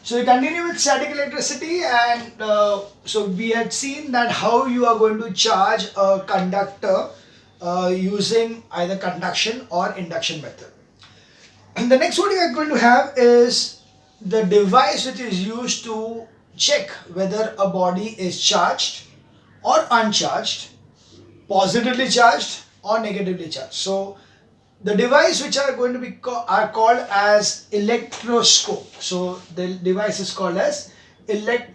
So we continue with static electricity, and so we had seen that how you are going to charge a conductor using either conduction or induction method. And the next one we are going to have is the device which is used to check whether a body is charged or uncharged, positively charged or negatively charged. So the device which are going to be are called as electroscope. So the device is called as electroscope.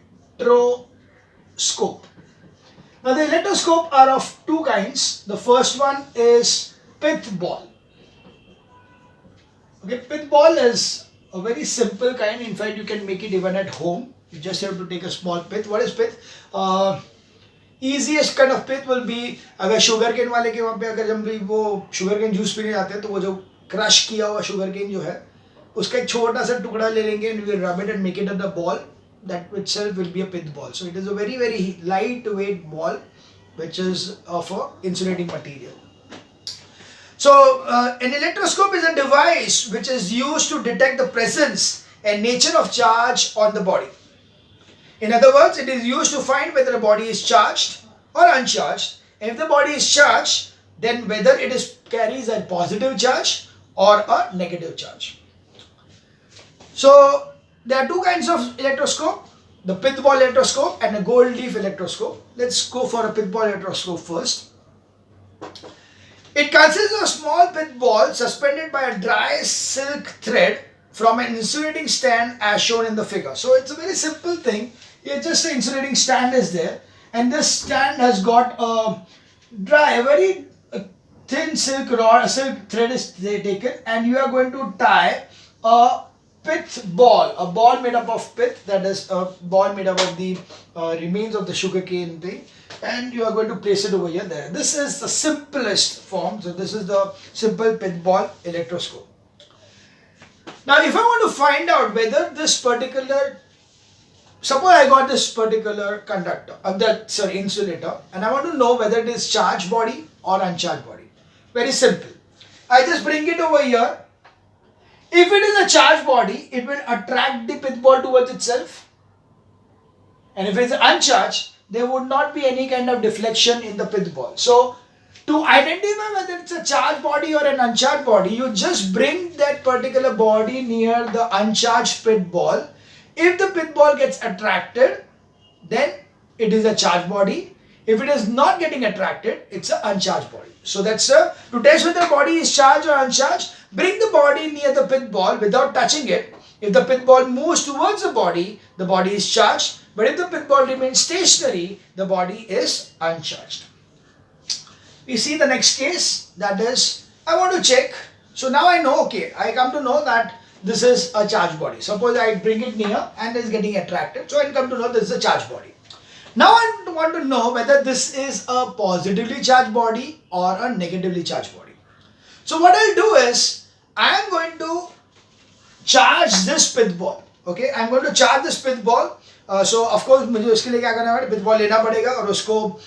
Now the electroscope are of two kinds. The first one is pith ball. Okay, pith ball is a very simple kind. In fact, you can make it even at home. You just have to take a small pith. What is pith? Easiest kind of pith will be, अगर sugar cane वाले के वहाँ पे अगर जब भी वो sugar cane juice पीने जाते हैं तो वो जो क्रश किया हुआ शुगर केन जो है उसका एक छोटा सा टुकड़ा ले लेंगे and we will rub it and make it at the ball. That itself will be a pith ball. So it is a very lightweight ball which is of a insulating material. So an electroscope is a device which is used to detect the presence and nature of charge on the body. In other words, it is used to find whether a body is charged or uncharged. And if the body is charged, then whether it carries a positive charge or a negative charge. So there are two kinds of electroscope, the pith ball electroscope and a gold leaf electroscope. Let's go for a pith ball electroscope first. It consists of a small pith ball suspended by a dry silk thread from an insulating stand as shown in the figure. So it's a very simple thing. It's just an insulating stand is there, and this stand has got a very thin silk rod, a silk thread is taken, and you are going to tie a pith ball, a ball made up of pith, that is a ball made up of the remains of the sugarcane thing, and you are going to place it over here there. This is the simplest form. So this is the simple pith ball electroscope. Now if I want to find out whether this particular, suppose I got this particular conductor, insulator, and I want to know whether it is charged body or uncharged body. Very simple. I just bring it over here. If it is a charged body, it will attract the pith ball towards itself. And if it is uncharged, there would not be any kind of deflection in the pith ball. So to identify whether it's a charged body or an uncharged body, you just bring that particular body near the uncharged pith ball. If the pith ball gets attracted, then it is a charged body. If it is not getting attracted, it's an uncharged body. So that's to test whether the body is charged or uncharged, bring the body near the pith ball without touching it. If the pith ball moves towards the body is charged. But if the pith ball remains stationary, the body is uncharged. We see the next case, that is, I want to check. So now I know, okay, I come to know that this is a charged body. Suppose I bring it near and it is getting attracted. So I come to know this is a charged body. Now I want to know whether this is a positively charged body or a negatively charged body. So what I'll do is, I am going to charge this pith ball. Okay, I am going to charge this pith ball. So of course मुझे उसके लिए क्या करना पड़ेगा, pith ball लेना पड़ेगा और उसको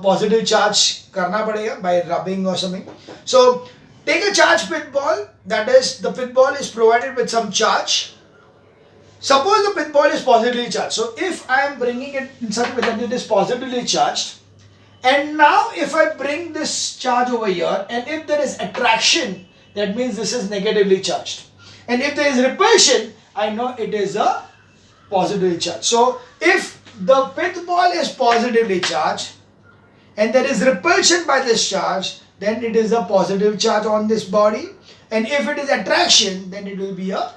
positive charge करना पड़ेगा by rubbing or something. So take a charged pith ball, that is the pith ball is provided with some charge. Suppose the pith ball is positively charged. So if I am bringing it in such a way that it is positively charged, and now if I bring this charge over here, and if there is attraction, that means this is negatively charged. And if there is repulsion, I know it is a positively charged. So if the pith ball is positively charged and there is repulsion by this charge, then it is a positive charge on this body. And if it is attraction, then it will be a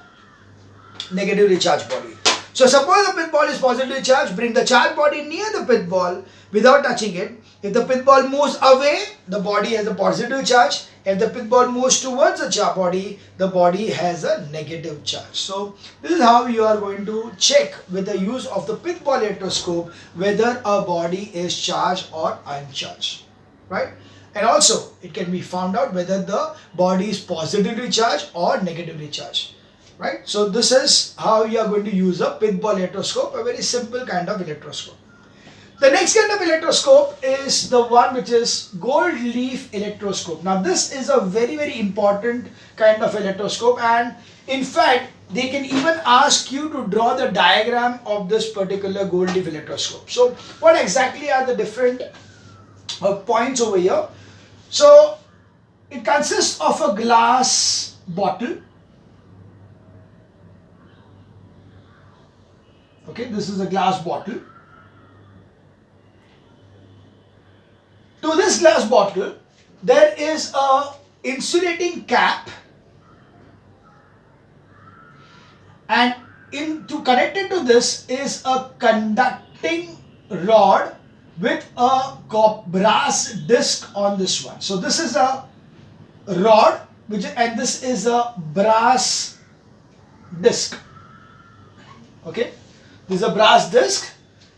negatively charged body. So suppose the pith ball is positively charged, bring the charged body near the pith ball without touching it. If the pith ball moves away, the body has a positive charge. If the pith ball moves towards the body has a negative charge. So this is how you are going to check with the use of the pith ball electroscope whether a body is charged or uncharged, right? And also it can be found out whether the body is positively charged or negatively charged, right? So this is how you are going to use a pith ball electroscope, a very simple kind of electroscope. The next kind of electroscope is the one which is gold leaf electroscope. Now this is a very important kind of electroscope, and in fact they can even ask you to draw the diagram of this particular gold leaf electroscope. So what exactly are the different points over here? So it consists of a glass bottle. Okay, this is a glass bottle. To this glass bottle, there is a insulating cap, and to connected to this is a conducting rod with a brass disc on this one. So this is a rod, and this is a brass disc. Okay, this is a brass disc.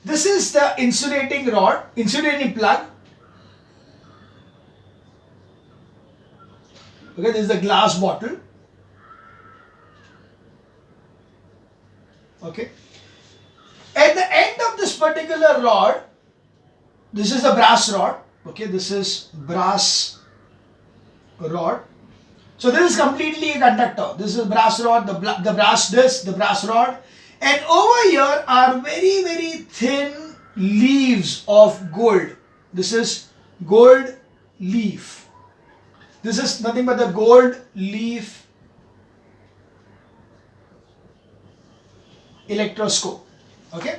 This is the insulating rod, insulating plug. Okay, this is the glass bottle. Okay, at the end of this particular rod, this is the brass rod. Okay, this is brass rod. So this is completely a conductor. This is brass rod, the brass disc, the brass rod, and over here are very, very thin leaves of gold. This is gold leaf. This is nothing but the gold leaf electroscope. Okay,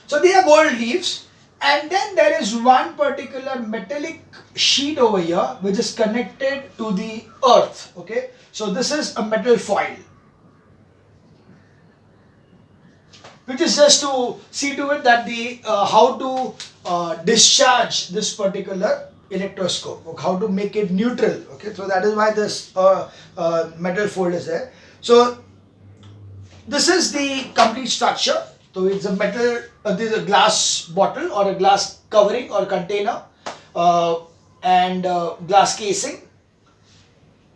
so these are gold leaves, and then there is one particular metallic sheet over here which is connected to the earth. Okay, so this is a metal foil, which is just to see to it that the how to discharge this particular electroscope, or how to make it neutral. Okay, so that is why this metal fold is there. So this is the complete structure. So it's a metal, this is a glass bottle or a glass covering or container, and glass casing,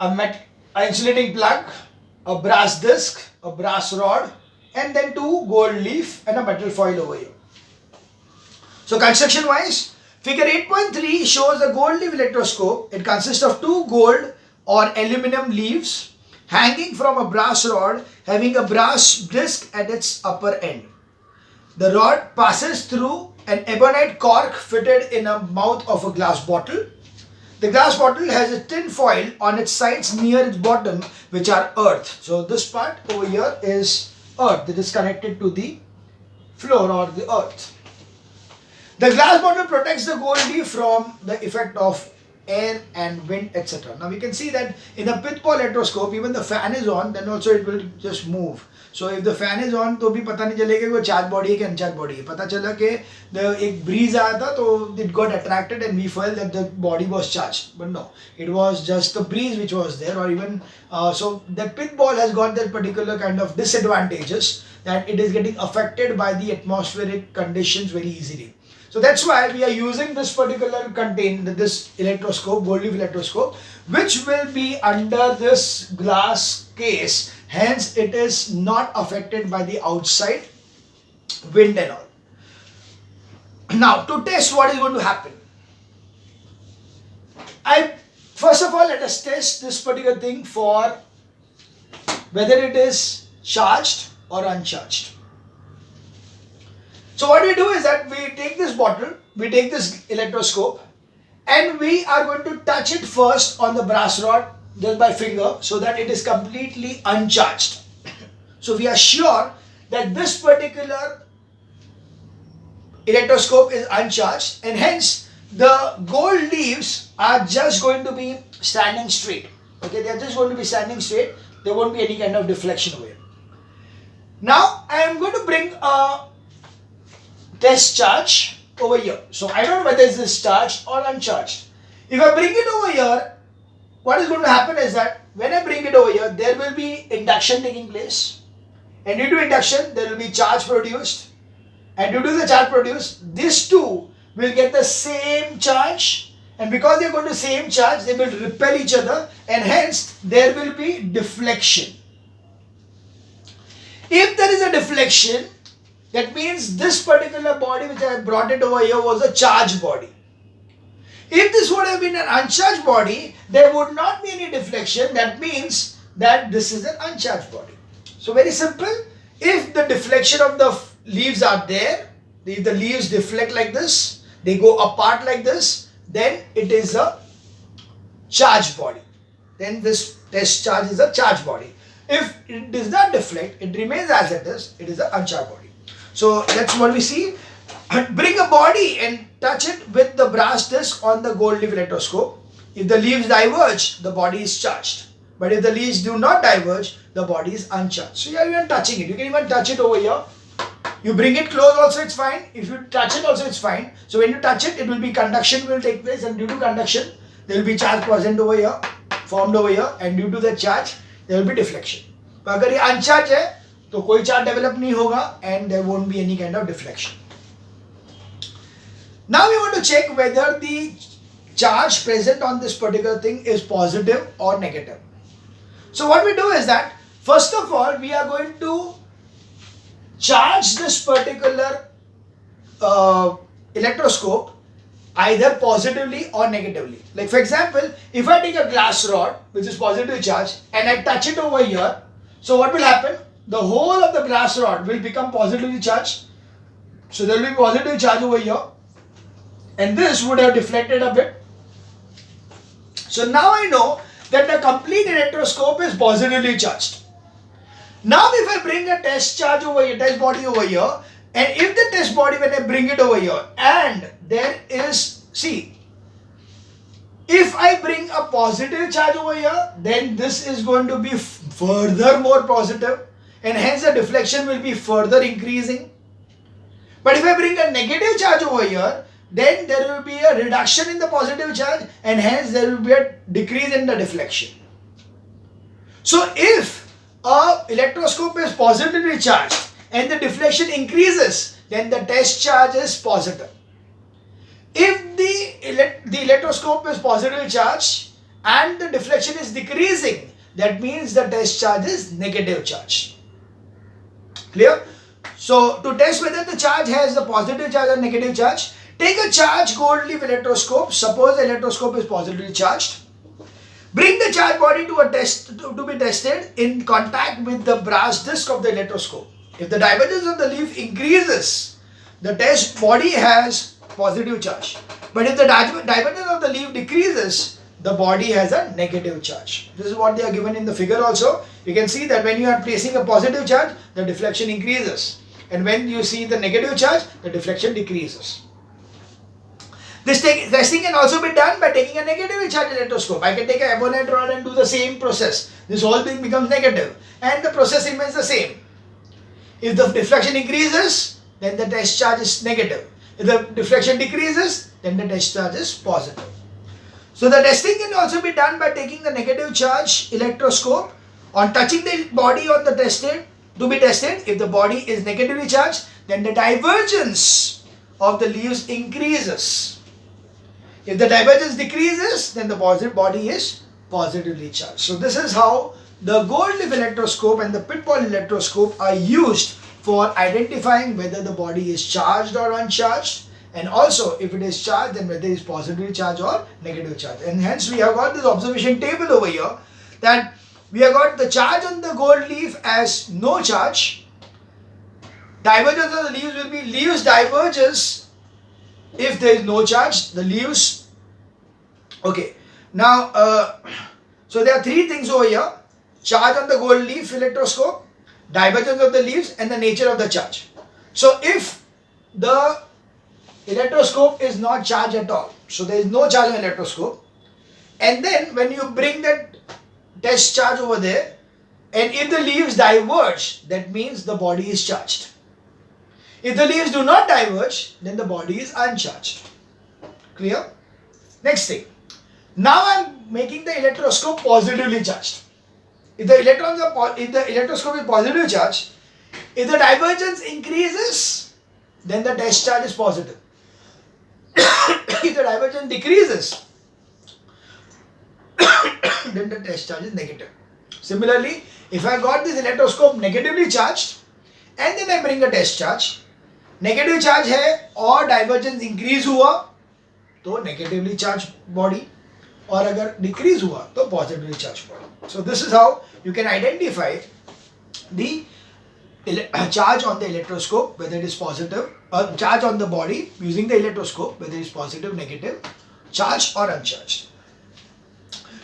an insulating plug, a brass disc, a brass rod, and then two gold leaf and a metal foil over here. So construction wise, figure 8.3 shows a gold leaf electroscope. It consists of two gold or aluminum leaves hanging from a brass rod having a brass disc at its upper end. The rod passes through an ebonite cork fitted in a mouth of a glass bottle. The glass bottle has a tin foil on its sides near its bottom, which are earth. So this part over here is earth that is connected to the floor or the earth. The glass bottle protects the gold leaf from the effect of air and wind, etc. Now we can see that in a pith ball electroscope, even the fan is on, then also it will just move. So if the fan is on, तो भी पता नहीं चलेगा वो charge body है कि uncharged body है. पता चला कि एक breeze आया था तो it got attracted and we felt that the body was charged. But no, it was just the breeze which was there, or even so that pith ball has got that particular kind of disadvantages that it is getting affected by the atmospheric conditions very easily. So that's why we are using this particular this electroscope, gold leaf electroscope, which will be under this glass case. Hence, it is not affected by the outside wind and all. Now, to test what is going to happen, first of all, let us test this particular thing for whether it is charged or uncharged. So what we do is that we take this bottle, we take this electroscope, and we are going to touch it first on the brass rod just by finger so that it is completely uncharged. So we are sure that this particular electroscope is uncharged, and hence the gold leaves are just going to be standing straight. Okay, they are just going to be standing straight. There won't be any kind of deflection over here. Now I am going to bring a test charge over here. So I don't know whether it is charged or uncharged. If I bring it over here, what is going to happen is that when I bring it over here, there will be induction taking place. And due to induction, there will be charge produced. And due to the charge produced, these two will get the same charge. And because they are going to same charge, they will repel each other. And hence, there will be deflection. If there is a deflection, that means this particular body which I brought it over here was a charged body. If this would have been an uncharged body, there would not be any deflection. That means that this is an uncharged body. So very simple. If the deflection of the leaves are there, if the leaves deflect like this, they go apart like this, then it is a charged body. Then this test charge is a charged body. If it does not deflect, it remains as it is an uncharged body. So that's what we see. Bring a body and touch it with the brass disc on the gold leaf electroscope. If the leaves diverge, the body is charged. But if the leaves do not diverge, the body is uncharged. So you are even touching it. You can even touch it over here. You bring it close also, it's fine. If you touch it also, it's fine. So when you touch it, it will be conduction will take place, and due to conduction, there will be charge present over here, formed over here, and due to the charge, there will be deflection. But अगर ये uncharged है, तो कोई charge develop नहीं होगा, and there won't be any kind of deflection. Now we want to check whether the charge present on this particular thing is positive or negative. So what we do is that, first of all, we are going to charge this particular electroscope either positively or negatively. Like for example, if I take a glass rod which is positively charged and I touch it over here, so what will happen? The whole of the glass rod will become positively charged. So there will be positive charge over here, and this would have deflected a bit. So now I know that the complete electroscope is positively charged. Now if I bring a test charge over here, test body over here, and if the test body, when I bring it over here, and there is, see, if I bring a positive charge over here, then this is going to be further more positive, and hence the deflection will be further increasing. But if I bring a negative charge over here, then there will be a reduction in the positive charge, and hence there will be a decrease in the deflection. So if a electroscope is positively charged and the deflection increases, then the test charge is positive. If the electroscope is positively charged and the deflection is decreasing, that means the test charge is negative charge. Clear? So to test whether the charge has the positive charge or negative charge, take a charged gold leaf electroscope. Suppose the electroscope is positively charged. Bring the charged body to be tested in contact with the brass disc of the electroscope. If the divergence of the leaf increases, the test body has positive charge. But if the divergence of the leaf decreases, the body has a negative charge. This is what they are given in the figure also. You can see that when you are placing a positive charge, the deflection increases. And when you see the negative charge, the deflection decreases. This testing can also be done by taking a negatively charged electroscope. I can take a ebonite rod and do the same process. This whole thing becomes negative and the process remains the same. If the deflection increases, then the test charge is negative. If the deflection decreases, then the test charge is positive. So the testing can also be done by taking the negative charge electroscope on touching the body on the tested to be tested. If the body is negatively charged, then the divergence of the leaves increases. If the divergence decreases, then the body is positively charged. So this is how the gold leaf electroscope and the pit ball electroscope are used for identifying whether the body is charged or uncharged, and also if it is charged, then whether it is positively charged or negative charge. And hence we have got this observation table over here that we have got the charge on the gold leaf as no charge. Divergence of the leaves will be leaves diverges if there is no charge. The leaves, okay. Now, so there are three things over here: charge on the gold leaf electroscope, divergence of the leaves, and the nature of the charge. So if the electroscope is not charged at all, so there is no charge on the electroscope, and then when you bring that test charge over there, and if the leaves diverge, that means the body is charged. If the leaves do not diverge, then the body is uncharged. Clear? Next thing. Now I am making the electroscope positively charged. If the electroscope is positively charged, if the divergence increases, then the test charge is positive. If the divergence decreases, then the test charge is negative. Similarly, if I got this electroscope negatively charged and then I bring a test charge, negative charge है और divergence increase हुआ तो negatively charged body, और अगर decrease हुआ तो positively charged body. So this is how you can identify the charge on the electroscope, whether it is positive, charge on the body using the electroscope, whether it is positive, negative, charged or uncharged.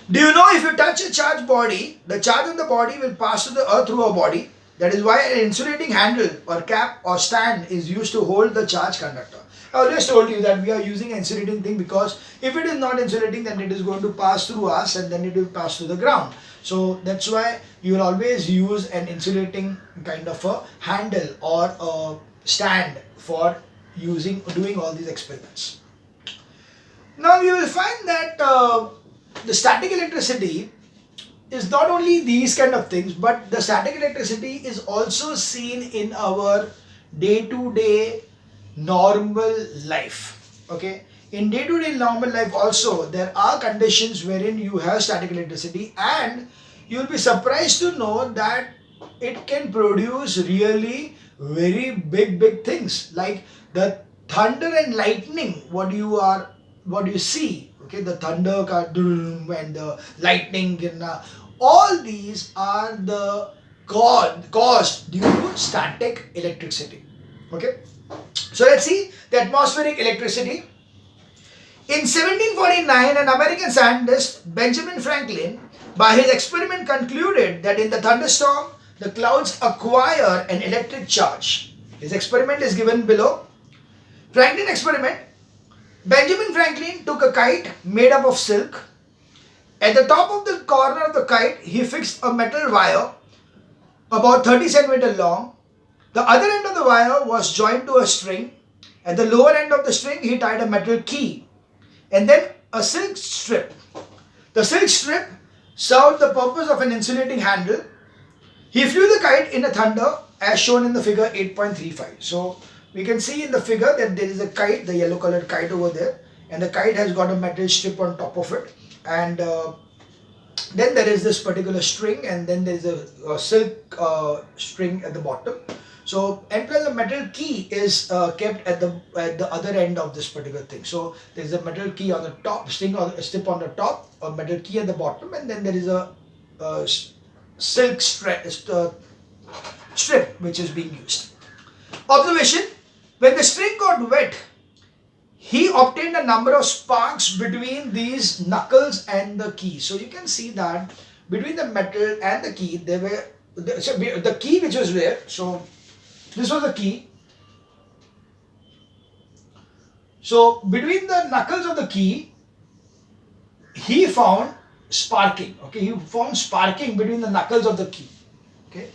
Do you know if you touch a charged body, the charge on the body will pass to the earth through our body? That is why an insulating handle or cap or stand is used to hold the charged conductor. I always told you that we are using an insulating thing because if it is not insulating, then it is going to pass through us and then it will pass to the ground. So that's why you will always use an insulating kind of a handle or a stand for doing all these experiments. Now you will find that the static electricity is not only these kind of things, but the static electricity is also seen in our day-to-day normal life. Okay, in day-to-day normal life also there are conditions wherein you have static electricity, and you will be surprised to know that it can produce really very big things like the thunder and lightning. What you see, okay, the thunder and the lightning, and all these are the caused due to static electricity. Okay, so let's see the atmospheric electricity. In 1749, an American scientist, Benjamin Franklin, by his experiment concluded that in the thunderstorm, the clouds acquire an electric charge. His experiment is given below. Franklin experiment. Benjamin Franklin took a kite made up of silk. At the top of the corner of the kite, he fixed a metal wire about 30 centimeters long. The other end of the wire was joined to a string. At the lower end of the string, he tied a metal key and then a silk strip. The silk strip served the purpose of an insulating handle. He flew the kite in a thunder as shown in the figure 8.35. So we can see in the figure that there is a kite, the yellow colored kite over there, and the kite has got a metal strip on top of it, and then there is this particular string, and then there is a silk string at the bottom. So and plus a metal key is kept at the other end of this particular thing. So there is a metal key on the top, string or a strip on the top, a metal key at the bottom, and then there is a silk strip which is being used. Observation: when the string got wet, he obtained a number of sparks between these knuckles and the key. So you can see that between the metal and the key, there were the key which was there. So this was the key. So between the knuckles of the key, he found sparking. Okay, he found sparking between the knuckles of the key. Okay.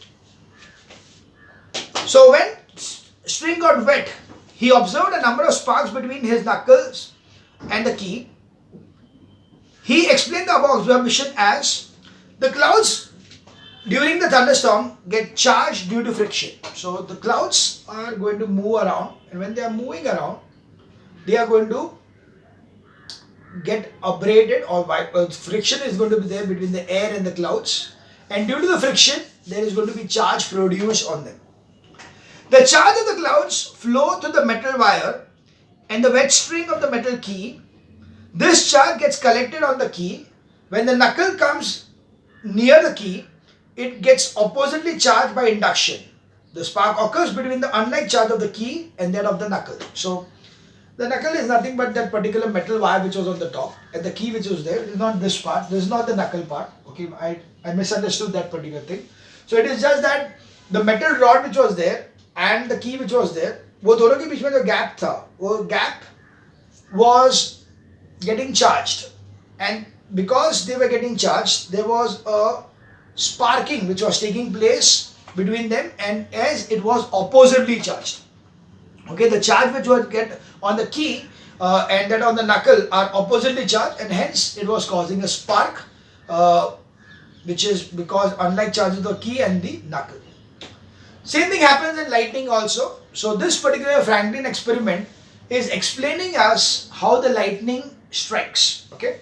So when string got wet, he observed a number of sparks between his knuckles and the key. He explained the above observation as the clouds during the thunderstorm get charged due to friction. So the clouds are going to move around, and when they are moving around, they are going to get abraded, or friction is going to be there between the air and the clouds, and due to the friction there is going to be charge produced on them. The charge of the clouds flow through the metal wire and the wet string of the metal key. This charge gets collected on the key. When the knuckle comes near the key, it gets oppositely charged by induction. The spark occurs between the unlike charge of the key and that of the knuckle. So the knuckle is nothing but that particular metal wire which was on the top, and the key which was there is not this part. This is not the knuckle part. Okay, I misunderstood that particular thing. So it is just that the metal rod which was there and the key which was there, वो दोनों के बीच में जो gap था, वो gap was getting charged, and because they were getting charged, there was a sparking which was taking place between them, and as it was oppositely charged. Okay, the charge which was get on the key and that on the knuckle are oppositely charged, and hence it was causing a spark, which is because unlike charge of the key and the knuckle. Same thing happens in lightning also. So this particular Franklin experiment is explaining us how the lightning strikes. Okay.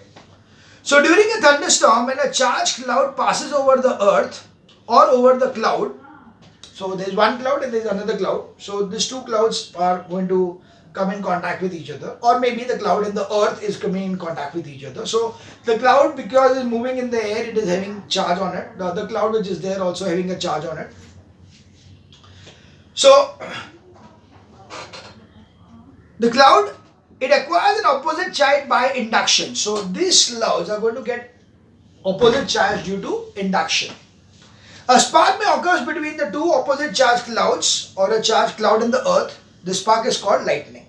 So during a thunderstorm, when a charged cloud passes over the earth or over the cloud, so there is one cloud and there is another cloud. So these two clouds are going to come in contact with each other, or maybe the cloud and the earth is coming in contact with each other. So the cloud, because it's moving in the air, it is having charge on it. The other cloud which is there also having a charge on it. So the cloud, it acquires an opposite charge by induction. So these clouds are going to get opposite charge due to induction. A spark may occur between the two opposite charged clouds or a charged cloud in the earth. This spark is called lightning.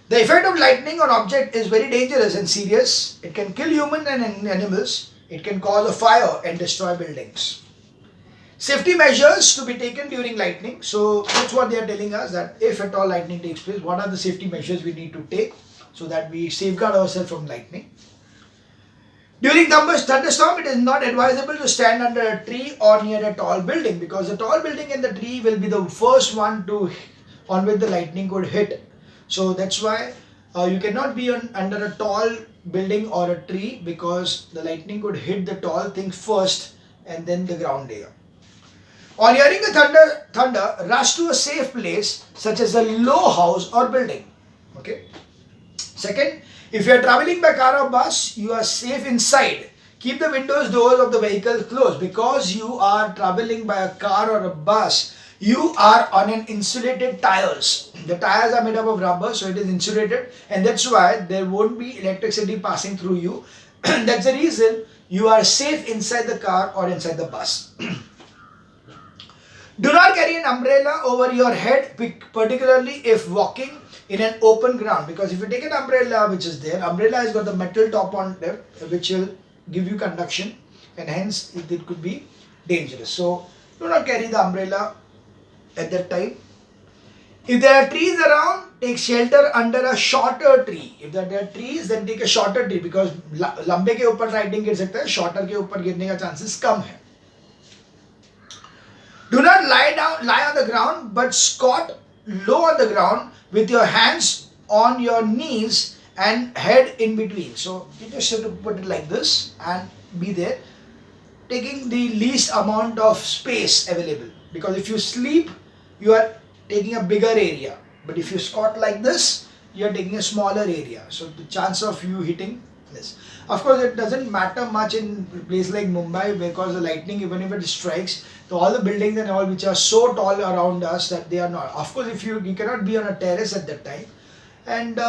The effect of lightning on object is very dangerous and serious. It can kill humans and animals. It can cause a fire and destroy buildings. Safety measures to be taken during lightning. So that's what they are telling us, that if at all lightning takes place, what are the safety measures we need to take so that we safeguard ourselves from lightning. During thunderstorm, it is not advisable to stand under a tree or near a tall building, because the tall building and the tree will be the first one on which the lightning could hit. So that's why you cannot be under a tall building or a tree, because the lightning could hit the tall thing first and then the ground layer. On hearing a thunder, rush to a safe place such as a low house or building. Okay. Second, if you are traveling by car or bus, you are safe inside. Keep the windows, doors of the vehicle closed, because you are traveling by a car or a bus. You are on an insulated tires. The tires are made up of rubber, so it is insulated, and that's why there won't be electricity passing through you. That's the reason you are safe inside the car or inside the bus. Do not carry an umbrella over your head, particularly if walking in an open ground, because if you take an umbrella which is there, umbrella has got the metal top on it which will give you conduction, and hence it could be dangerous. So do not carry the umbrella at that time. If there are trees around, take shelter under a shorter tree. If there are trees, then take a shorter tree, because लंबे के ऊपर lightning गिर सकता है, shorter के ऊपर गिरने का chances कम है. Do not lie on the ground, but squat low on the ground with your hands on your knees and head in between. So you just have to put it like this and be there, taking the least amount of space available. Because if you sleep, you are taking a bigger area. But if you squat like this, you are taking a smaller area. So the chance of you hitting this. Of course, it doesn't matter much in a place like Mumbai, because the lightning, even if it strikes, so all the buildings and all which are so tall around us that they are not. Of course, if you cannot be on a terrace at that time, and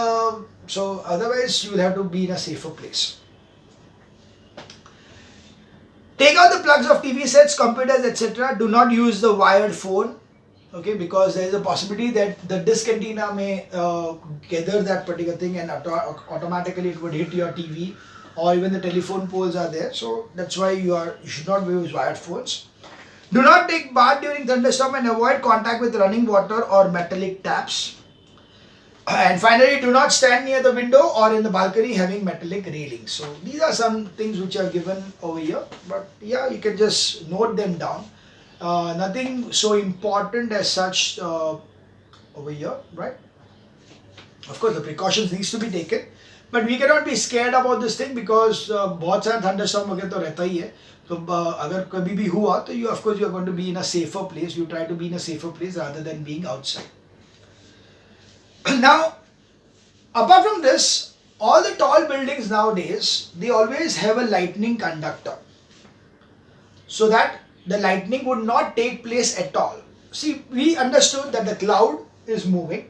so otherwise you will have to be in a safer place. Take out the plugs of TV sets, computers, etc. Do not use the wired phone, okay, because there is a possibility that the disc antenna may gather that particular thing, and automatically it would hit your TV, or even the telephone poles are there. So that's why you should not use wired phones. Do not take bath during thunderstorm and avoid contact with running water or metallic taps. And finally, do not stand near the window or in the balcony having metallic railings. So these are some things which are given over here, but yeah, you can just note them down. Nothing so important as such over here, right? Of course, the precautions needs to be taken, but we cannot be scared about this thing, because बहुत सारा thunderstorm वगैरह तो रहता ही है. तो अगर कभी भी हुआ तो you, of course, you are going to be in a safer place. You try to be in a safer place rather than being outside. Now, apart from this, all the tall buildings nowadays, they always have a lightning conductor, so that the lightning would not take place at all. See, we understood that the cloud is moving,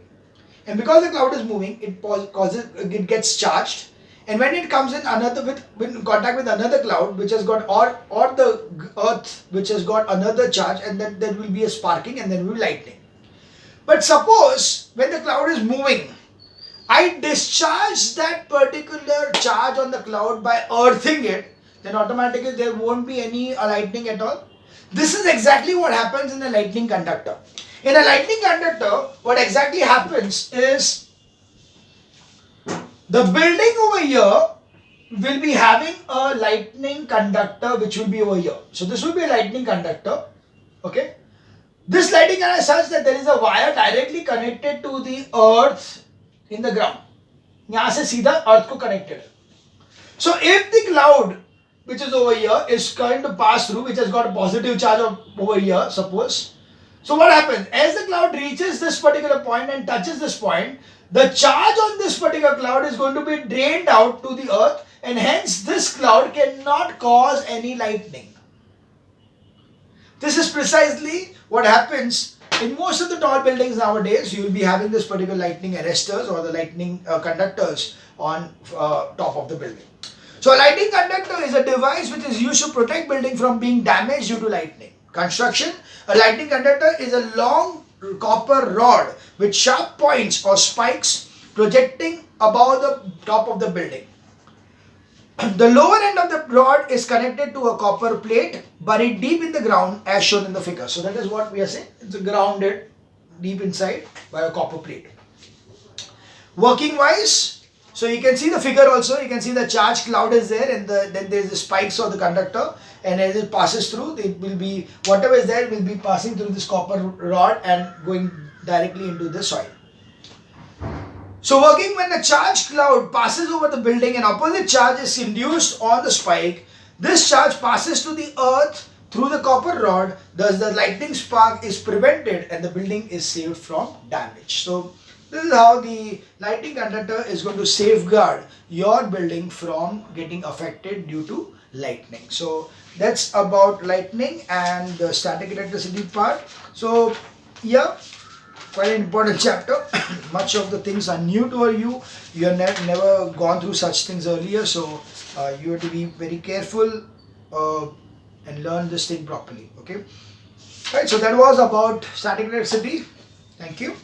and because the cloud is moving, it gets charged, and when it comes in contact with another cloud which has got, or the earth which has got another charge, and then there will be a sparking and then will be lightning. But suppose when the cloud is moving, I discharge that particular charge on the cloud by earthing it, then automatically there won't be any lightning at all. This is exactly what happens in a lightning conductor. In a lightning conductor, what exactly happens is, the building over here will be having a lightning conductor which will be over here. So this will be a lightning conductor, okay. This lightning conductor is such that there is a wire directly connected to the earth in the ground. यहाँ से सीधा earth को connected. So if the cloud which is over here is going to pass through, which has got a positive charge over here, suppose. So what happens? As the cloud reaches this particular point and touches this point, the charge on this particular cloud is going to be drained out to the earth, and hence this cloud cannot cause any lightning. This is precisely what happens In most of the tall buildings nowadays, you will be having this particular lightning arresters or the lightning conductors on top of the building. So a lightning conductor is a device which is used to protect building from being damaged due to lightning. Construction: a lightning conductor is a long copper rod with sharp points or spikes projecting above the top of the building. The lower end of the rod is connected to a copper plate buried deep in the ground as shown in the figure. So that is what we are saying. It's grounded deep inside by a copper plate. Working wise, so you can see the figure also. You can see the charge cloud is there, and then there is the spikes of the conductor, and as it passes through, it will be whatever is there will be passing through this copper rod and going directly into the soil. So working when a charge cloud passes over the building, an opposite charge is induced on the spike. This charge passes to the earth through the copper rod. Thus the lightning spark is prevented and the building is saved from damage. So this is how the lightning conductor is going to safeguard your building from getting affected due to lightning. So that's about lightning and the static electricity part. So yeah, quite an important chapter. Much of the things are new to you. You have never gone through such things earlier, so you have to be very careful and learn this thing properly. Okay, right. So that was about static electricity. Thank you.